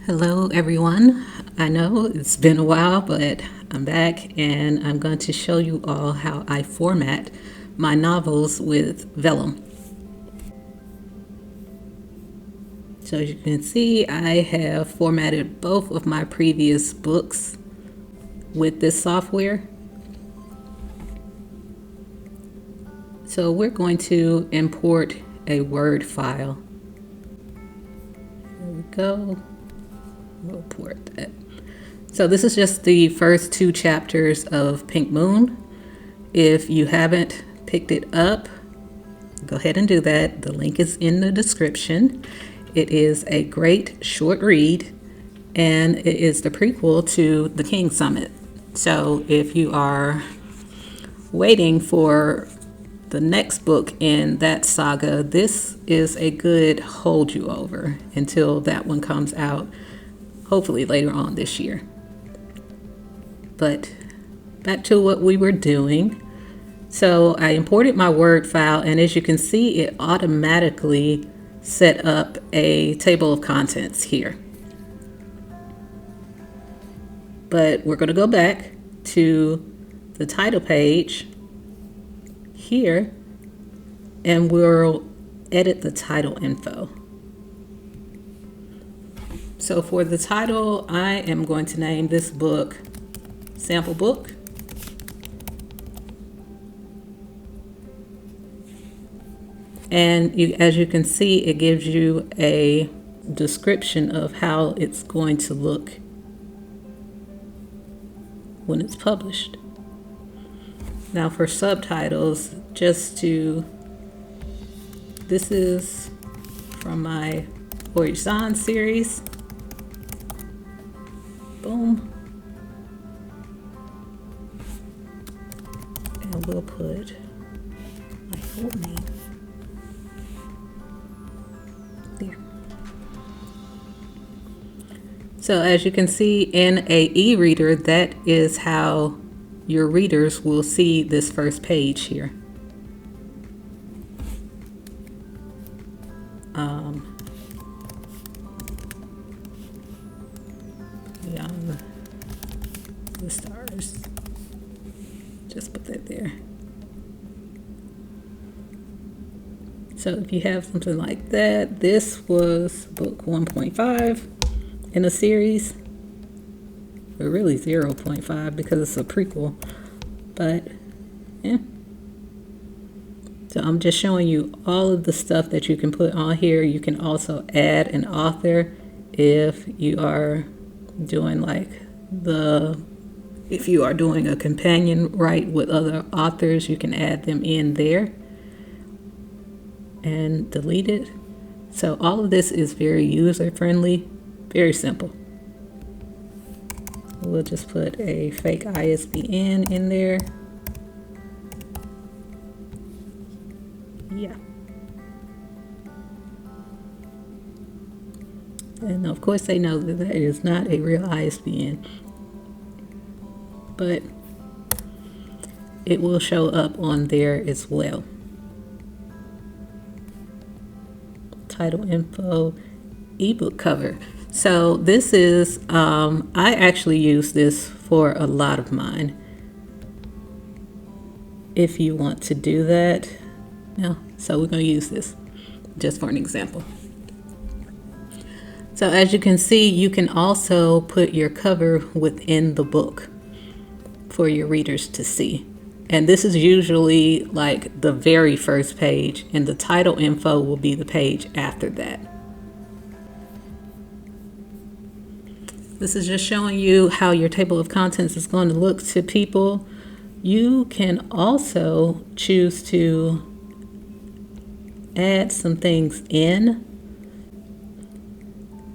Hello, everyone. I know it's been a while, but I'm back and I'm going to show you all how I format my novels with Vellum. So as you can see, I have formatted both of my previous books with this software. So we're going to import a Word file. There we go. We'll import that. So this is just the first 2 chapters of Pink Moon. If you haven't picked it up, go ahead and do that. The link is in the description. It is a great short read, and it is the prequel to the King Summit. So if you are waiting for the next book in that saga, this is a good hold you over until that one comes out, hopefully later on this year. But back to what we were doing. So I imported my Word file, and as you can see, it automatically set up a table of contents here. But we're going to go back to the title page here, and we'll edit the title info. So for the title, I am going to name this book Sample Book. And as you can see, it gives you a description of how it's going to look when it's published. Now for subtitles, this is from my Horizon series. Boom. And we'll put my full name there. So as you can see in a e-reader, that is how your readers will see this first page here. Beyond the stars. Just put that there. So if you have something like that, this was book 1.5 in a series, or really 0.5 because it's a prequel, but yeah. So I'm just showing you all of the stuff that you can put on here. You can also add an author if you are doing if you are doing a companion write with other authors, you can add them in there and delete it. So all of this is very user friendly, very simple. We'll just put a fake ISBN in there. Yeah. And of course they know that that is not a real ISBN, but it will show up on there as well. Title info, ebook cover. So this is, I actually use this for a lot of mine. If you want to do that, no. So we're going to use this just for an example. So as you can see, you can also put your cover within the book for your readers to see. And this is usually like the very first page, and the title info will be the page after that. This is just showing you how your table of contents is going to look to people. You can also choose to add some things in,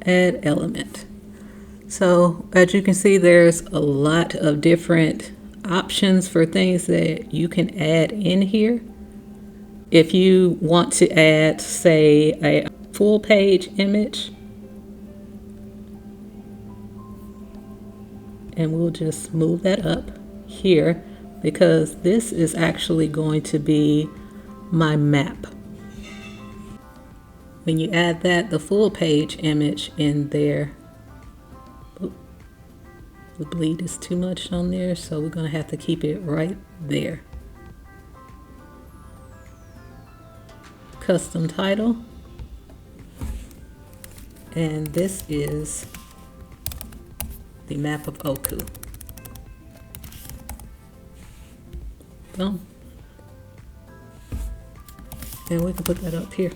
add element. So as you can see, there's a lot of different options for things that you can add in here. If you want to add, say, a full page image, and we'll just move that up here because this is actually going to be my map. When you add that, the full page image in there, The bleed is too much on there, so we're going to have to keep it right there. Custom title. And this is the map of Oku. Boom. And we can put that up here.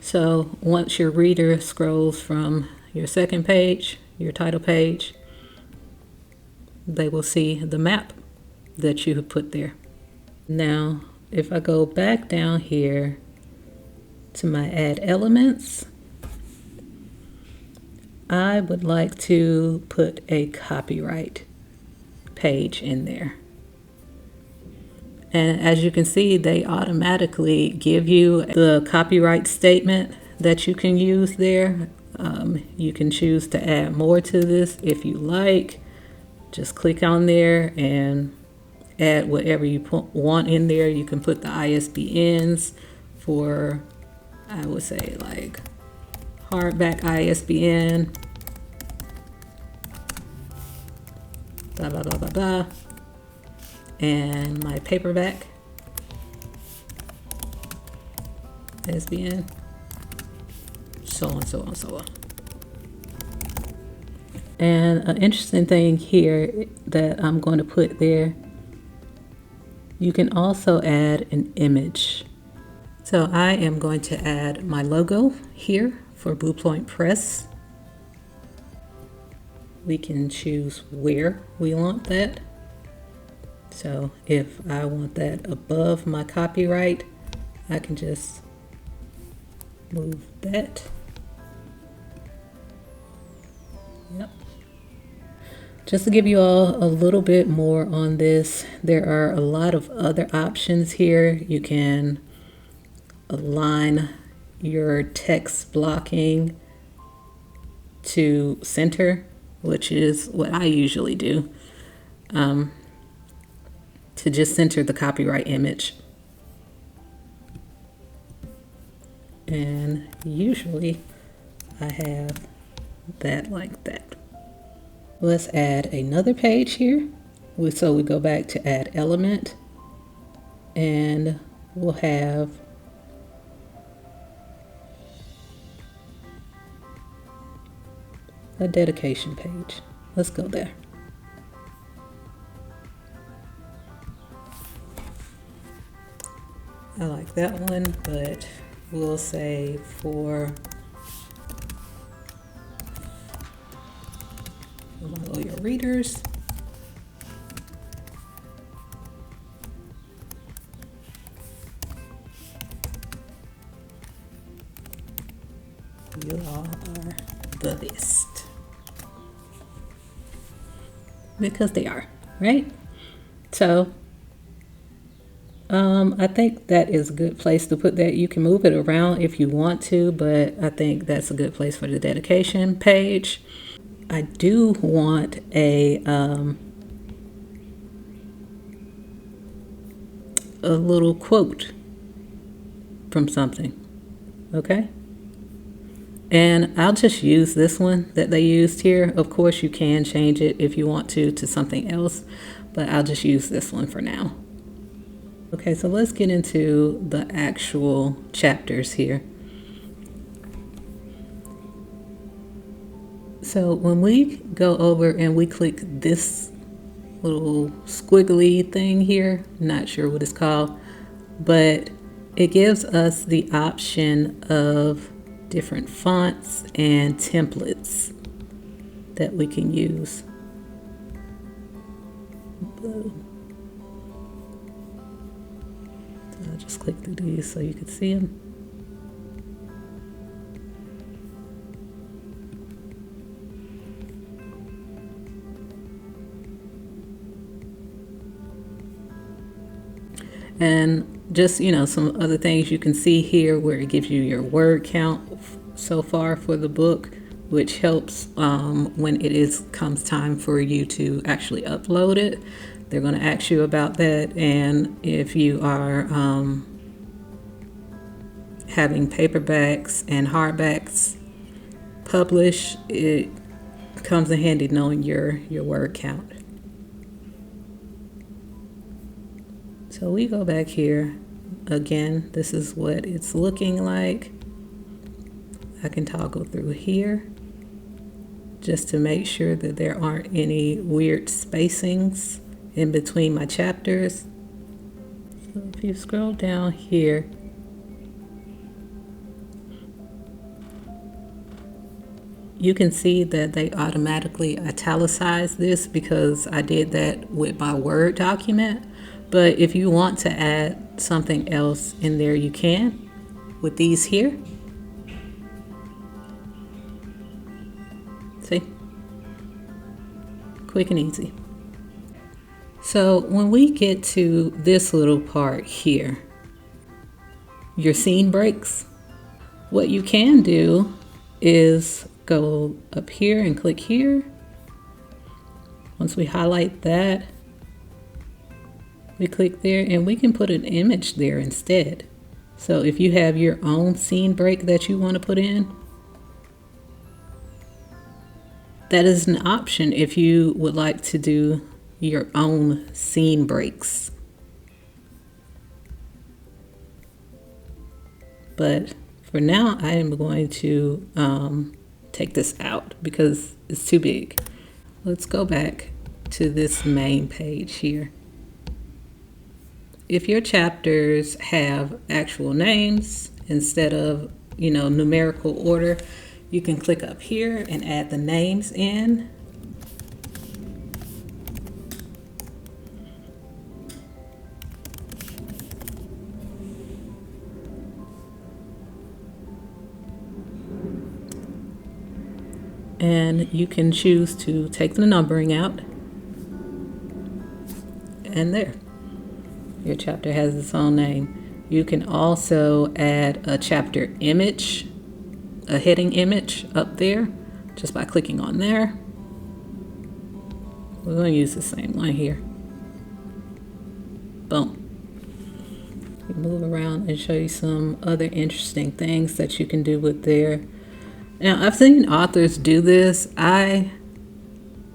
So once your reader scrolls from your second page, your title page, they will see the map that you have put there. Now, if I go back down here to my add elements, I would like to put a copyright page in there. And as you can see, they automatically give you the copyright statement that you can use there. You can choose to add more to this if you like. Just click on there and add whatever you want in there. You can put the ISBNs for, I would say, like hardback ISBN, blah, blah, blah, blah, blah. And my paperback ISBN, so on, so on, so on. And an interesting thing here that I'm going to put there, you can also add an image. So I am going to add my logo here for Blue Point Press. We can choose where we want that. So if I want that above my copyright, I can just move that. Yep. Just to give you all a little bit more on this, there are a lot of other options here. You can align your text blocking to center, which is what I usually do, to just center the copyright image. And usually I have that like that. Let's add another page here. So we go back to add element, and we'll have a dedication page. Let's go there. I like that one, but we'll say for my loyal readers. You all are the best. Because they are, right? So I think that is a good place to put that. You can move it around if you want to, but I think that's a good place for the dedication page. I do want a little quote from something, okay? And I'll just use this one that they used here. Of course, you can change it if you want to something else, but I'll just use this one for now. Okay, so let's get into the actual chapters here. So when we go over and we click this little squiggly thing here, not sure what it's called, but it gives us the option of different fonts and templates that we can use. So I'll just click through these so you can see them. And just, you know, some other things you can see here where it gives you your word count so far for the book, which helps when it comes time for you to actually upload it. They're going to ask you about that, and if you are having paperbacks and hardbacks published, it comes in handy knowing your word count. So we go back here. Again, this is what it's looking like. I can toggle through here just to make sure that there aren't any weird spacings in between my chapters. So if you scroll down here, you can see that they automatically italicize this because I did that with my Word document. But if you want to add something else in there, you can with these here. See? Quick and easy. So when we get to this little part here, your scene breaks, what you can do is go up here and click here. Once we highlight that, we click there and we can put an image there instead. So if you have your own scene break that you want to put in, that is an option if you would like to do your own scene breaks. But for now, I am going to take this out because it's too big. Let's go back to this main page here. If your chapters have actual names instead of, numerical order, you can click up here and add the names in. And you can choose to take the numbering out. And there, your chapter has its own name. You can also add a chapter image, a heading image up there, just by clicking on there. We're going to use the same one here. Boom. We move around and show you some other interesting things that you can do with there. Now, I've seen authors do this. I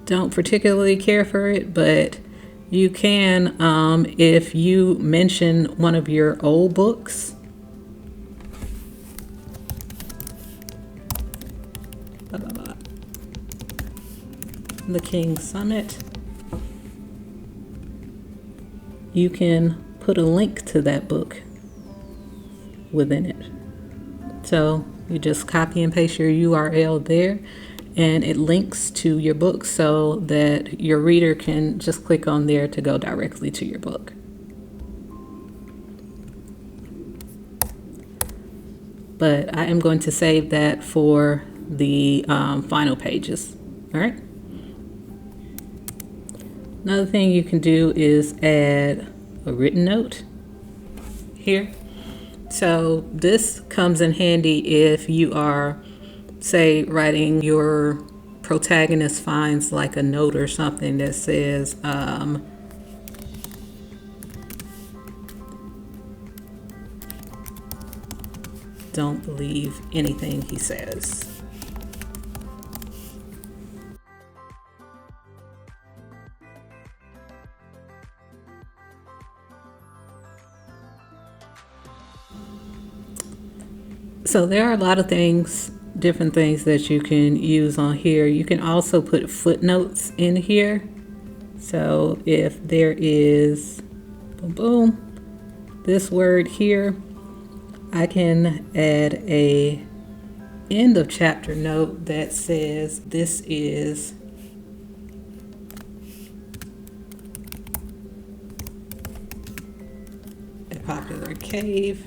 don't particularly care for it, but you can if you mention one of your old books. The King's Summit. You can put a link to that book within it. So you just copy and paste your URL there and it links to your book so that your reader can just click on there to go directly to your book. But I am going to save that for the final pages. All right. Another thing you can do is add a written note here. So this comes in handy if you are, say, writing your protagonist finds like a note or something that says, don't believe anything he says. So there are a lot of things, different things that you can use on here. You can also put footnotes in here. So if there is, boom, boom, this word here, I can add a end of chapter note that says this is a popular cave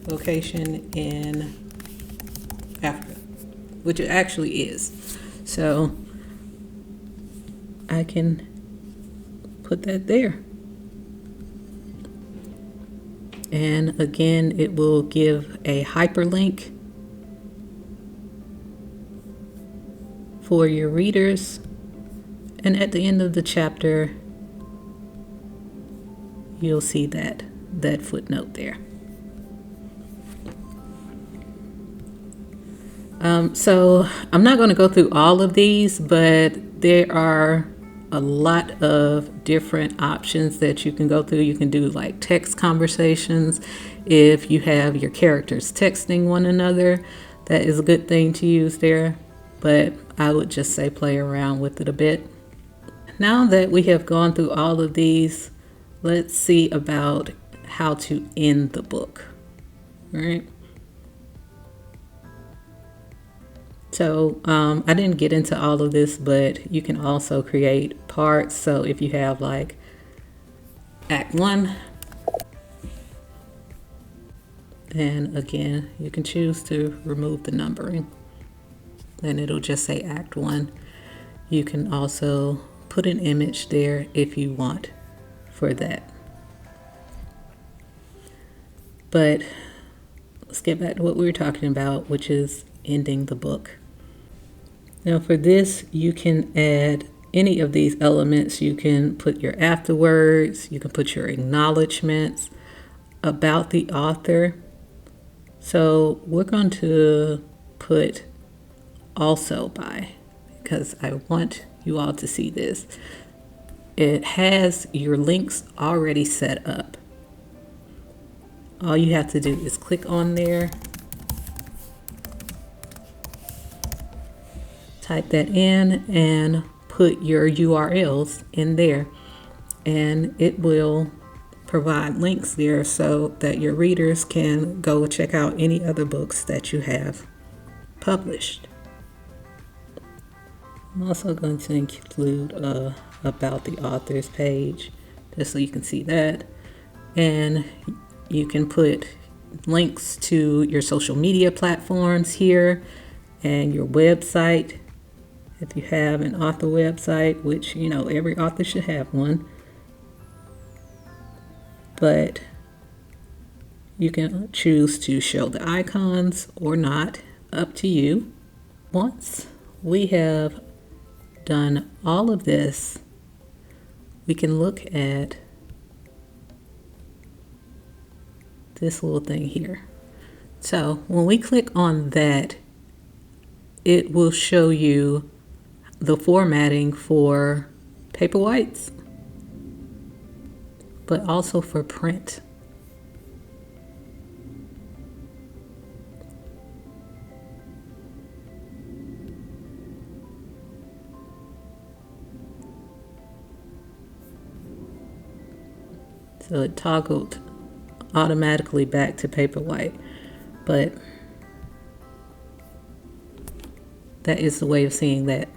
location in Africa, which it actually is. So I can put that there. And again, it will give a hyperlink for your readers. And at the end of the chapter, you'll see that that footnote there. So I'm not going to go through all of these, but there are a lot of different options that you can go through. You can do like text conversations. If you have your characters texting one another, that is a good thing to use there. But I would just say play around with it a bit. Now that we have gone through all of these, let's see about how to end the book. All right. So I didn't get into all of this, but you can also create parts. So if you have like Act 1, and again, you can choose to remove the numbering, then it'll just say Act 1. You can also put an image there if you want for that. But let's get back to what we were talking about, which is ending the book. Now for this, you can add any of these elements. You can put your afterwords, you can put your acknowledgments about the author. So we're going to put also by, because I want you all to see this. It has your links already set up. All you have to do is click on there, type that in, and put your URLs in there, and it will provide links there so that your readers can go check out any other books that you have published. I'm also going to include about the author's page, just so you can see that, and you can put links to your social media platforms here and your website. If you have an author website, which, you know, every author should have one, but you can choose to show the icons or not, up to you. Once we have done all of this, we can look at this little thing here. So when we click on that, it will show you the formatting for Paperwhites, but also for print. So it toggled automatically back to Paperwhite, but that is the way of seeing that.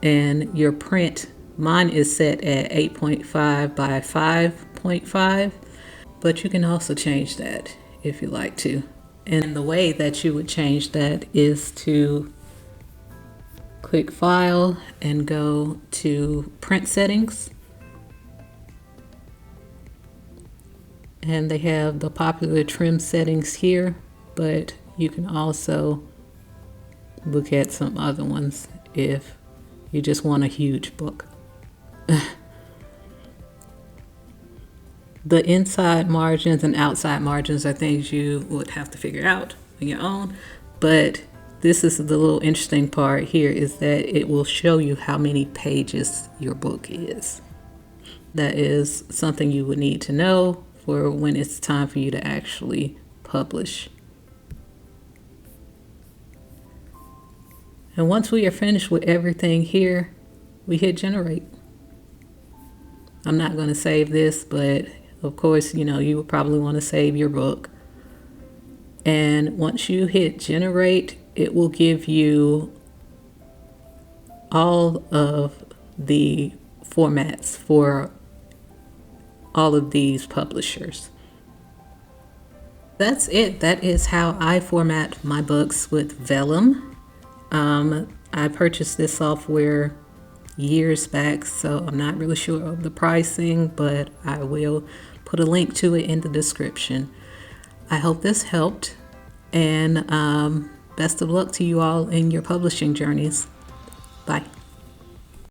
And your print, mine is set at 8.5 by 5.5, but you can also change that if you like to. And the way that you would change that is to click File and go to Print Settings. And they have the popular trim settings here, but you can also look at some other ones if you just want a huge book. The inside margins and outside margins are things you would have to figure out on your own, but this is the little interesting part here, is that it will show you how many pages your book is. That is something you would need to know for when it's time for you to actually publish. And once we are finished with everything here, we hit generate. I'm not going to save this, but of course, you know, you would probably want to save your book. And once you hit generate, it will give you all of the formats for all of these publishers. That's it. That is how I format my books with Vellum. I purchased this software years back, so I'm not really sure of the pricing, but I will put a link to it in the description. I hope this helped, and best of luck to you all in your publishing journeys. Bye.